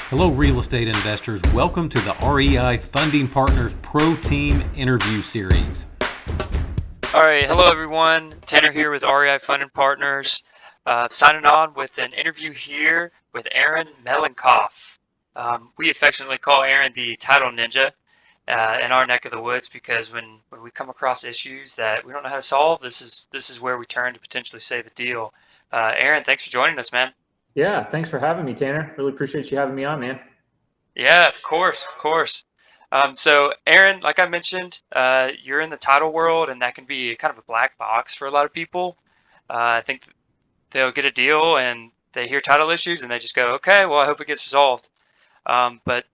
Hello, real estate investors. Welcome to the REI Funding Partners Pro Team Interview Series. All right, hello everyone. Tanner here with REI Funding Partners, signing on with an interview here with Aaryn Melnikoff. We affectionately call Aaryn the title ninja in our neck of the woods because when we come across issues that we don't know how to solve, this is where we turn to potentially save a deal. Aaryn, thanks for joining us, man. Yeah, thanks for having me, Tanner. Really appreciate you having me on, man. Yeah, of course, of course. So, Aaryn, like I mentioned, you're in the title world, and that can be kind of a black box for a lot of people. I think they'll get a deal and they hear title issues and they just go, okay, well, I hope it gets resolved. But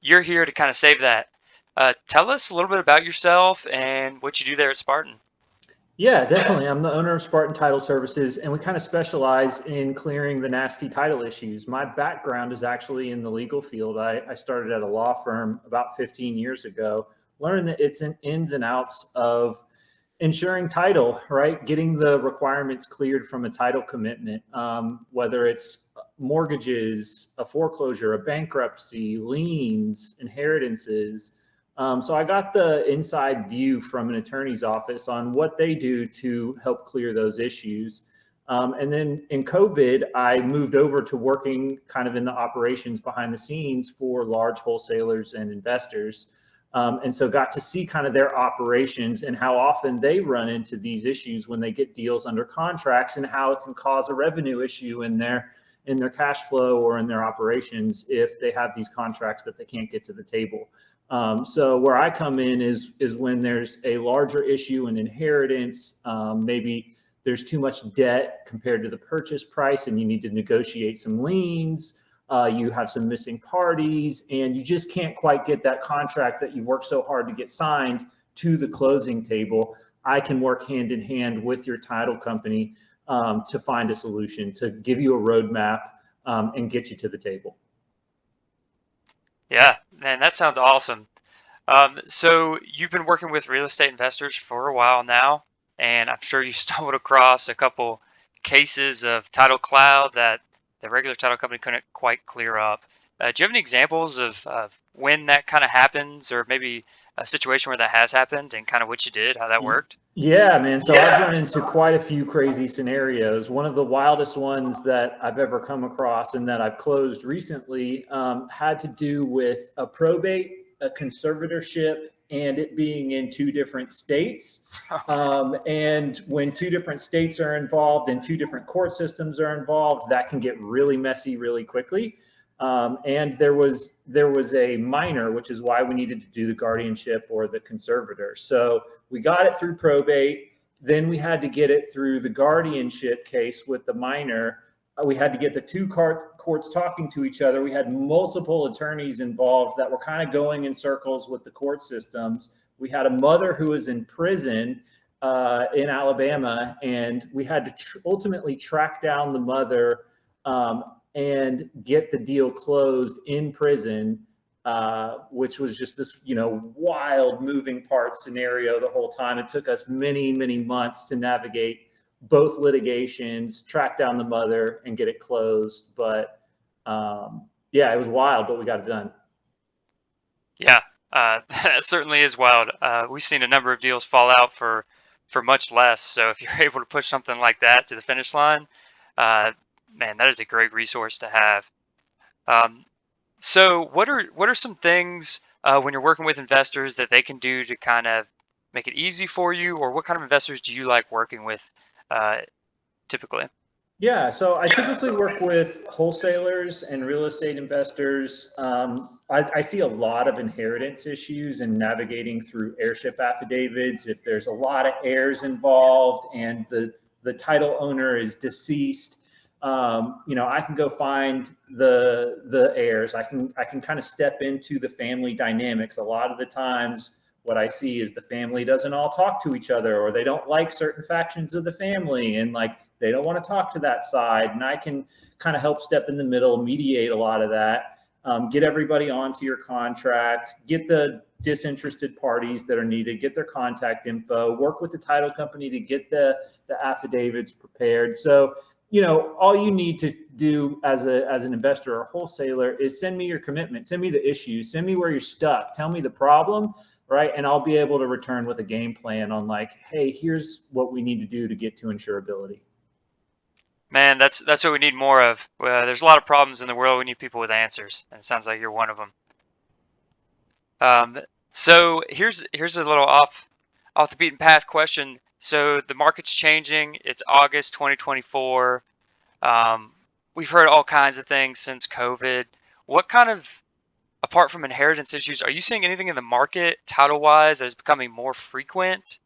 you're here to kind of save that. Tell us a little bit about yourself and what you do there at Spartan. Yeah, definitely. I'm the owner of Spartan Title Services, and we kind of specialize in clearing the nasty title issues. My background is actually in the legal field. I started at a law firm about 15 years ago, learned that it's in ins and outs of ensuring title, right? Getting the requirements cleared from a title commitment, whether it's mortgages, a foreclosure, a bankruptcy, liens, inheritances. So I got the inside view from an attorney's office on what they do to help clear those issues. And then in COVID, I moved over to working kind of in the operations behind the scenes for large wholesalers and investors. And so got to see kind of their operations and how often they run into these issues when they get deals under contracts and how it can cause a revenue issue in their cash flow or in their operations if they have these contracts that they can't get to the table. So where I come in is when there's a larger issue in inheritance, maybe there's too much debt compared to the purchase price and you need to negotiate some liens. You have some missing parties and you just can't quite get that contract that you've worked so hard to get signed to the closing table. I can work hand in hand with your title company to find a solution, to give you a roadmap and get you to the table. Yeah, man, that sounds awesome. So you've been working with real estate investors for a while now, and I'm sure you stumbled across a couple cases of title cloud that the regular title company couldn't quite clear up. Do you have any examples of when that kind of happens, or maybe a situation where that has happened and kind of what you did, how that worked? Yeah, man. So I've run into quite a few crazy scenarios. One of the wildest ones that I've ever come across and that I've closed recently had to do with a probate, a conservatorship, and it being in two different states. And when two different states are involved and two different court systems are involved, that can get really messy really quickly. And there was a minor, which is why we needed to do the guardianship or the conservator. So we got it through probate. Then we had to get it through the guardianship case with the minor. We had to get the two courts talking to each other. We had multiple attorneys involved that were kind of going in circles with the court systems. We had a mother who was in prison in Alabama, and we had to ultimately track down the mother and get the deal closed in prison, which was just this, wild moving part scenario the whole time. It took us many, many months to navigate both litigations, track down the mother and get it closed. But yeah, it was wild, but we got it done. Yeah, that certainly is wild. We've seen a number of deals fall out for much less. So if you're able to push something like that to the finish line, man, that is a great resource to have. So what are some things when you're working with investors that they can do to kind of make it easy for you, or what kind of investors do you like working with typically? Yeah, so I typically work with wholesalers and real estate investors. I see a lot of inheritance issues in navigating through heirship affidavits. If there's a lot of heirs involved and the title owner is deceased, I can go find the heirs. I can kind of step into the family dynamics. A lot of the times what I see is the family doesn't all talk to each other, or they don't like certain factions of the family, and like they don't want to talk to that side. And I can kind of help step in the middle, mediate a lot of that, get everybody onto your contract, get the disinterested parties that are needed, get their contact info, work with the title company to get the affidavits prepared. So all you need to do as an investor or wholesaler is send me your commitment, send me the issues, send me where you're stuck, tell me the problem, right? And I'll be able to return with a game plan on like, hey, here's what we need to do to get to insurability. Man, that's what we need more of. There's a lot of problems in the world. We need people with answers, and it sounds like you're one of them. So here's a little off the beaten path question. So the market's changing. It's August 2024. We've heard all kinds of things since COVID. What kind of, apart from inheritance issues, are you seeing anything in the market title-wise that is becoming more frequent?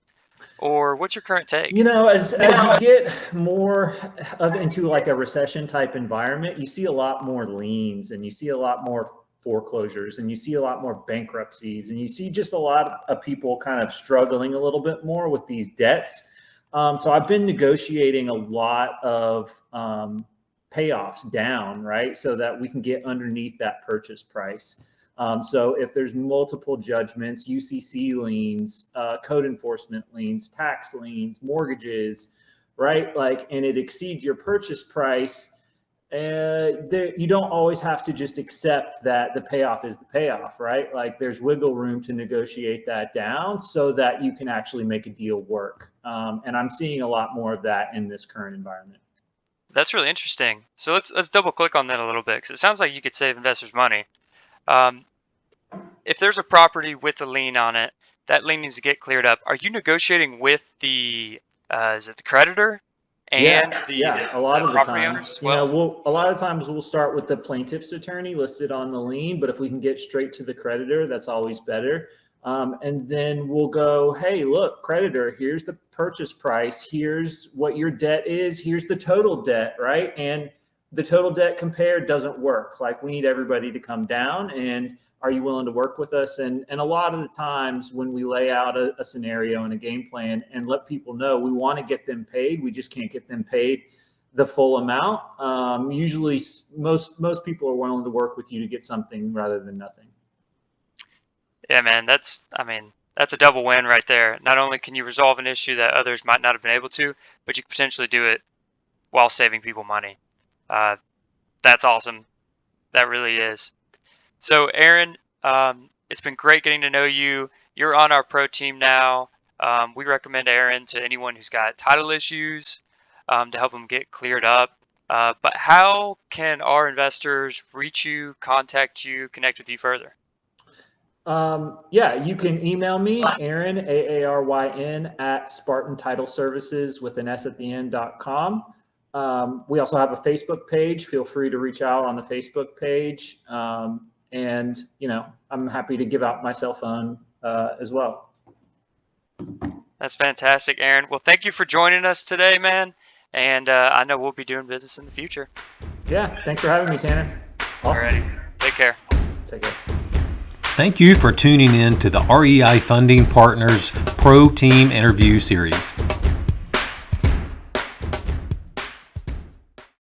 Or what's your current take? As you get more into like a recession type environment, you see a lot more liens and you see a lot more foreclosures and you see a lot more bankruptcies and you see just a lot of people kind of struggling a little bit more with these debts. So I've been negotiating a lot of payoffs down, right? So that we can get underneath that purchase price. So if there's multiple judgments, UCC liens, code enforcement liens, tax liens, mortgages, right? Like, and it exceeds your purchase price, you don't always have to just accept that the payoff is the payoff, right? Like there's wiggle room to negotiate that down so that you can actually make a deal work. And I'm seeing a lot more of that in this current environment. That's really interesting. So let's double click on that a little bit, because it sounds like you could save investors money. If there's a property with a lien on it, that lien needs to get cleared up. Are you negotiating with the is it the creditor and a lot of the property time, owners? Well, a lot of times we'll start with the plaintiff's attorney listed on the lien, but if we can get straight to the creditor, that's always better. And then we'll go, hey, look, creditor, here's the purchase price. Here's what your debt is. Here's the total debt, right? And the total debt compared doesn't work. Like we need everybody to come down, and are you willing to work with us? And a lot of the times when we lay out a scenario and a game plan and let people know we want to get them paid, we just can't get them paid the full amount. Usually most people are willing to work with you to get something rather than nothing. yeah, man, that's a double win right there. Not only can you resolve an issue that others might not have been able to, but you can potentially do it while saving people money. That's awesome. That really is. So Aaryn, it's been great getting to know you. You're on our pro team now. We recommend Aaryn to anyone who's got title issues to help them get cleared up. But how can our investors reach you, contact you, connect with you further? You can email me, Aaryn, AARYN, at Spartan Title Services with an S at the end.com. We also have a Facebook page. Feel free to reach out on the Facebook page. And I'm happy to give out my cell phone as well. That's fantastic, Aaryn. Well, thank you for joining us today, man. And I know we'll be doing business in the future. Yeah, thanks for having me, Tanner. Awesome. Alrighty, take care. Take care. Thank you for tuning in to the REI Funding Partners Pro Team Interview Series.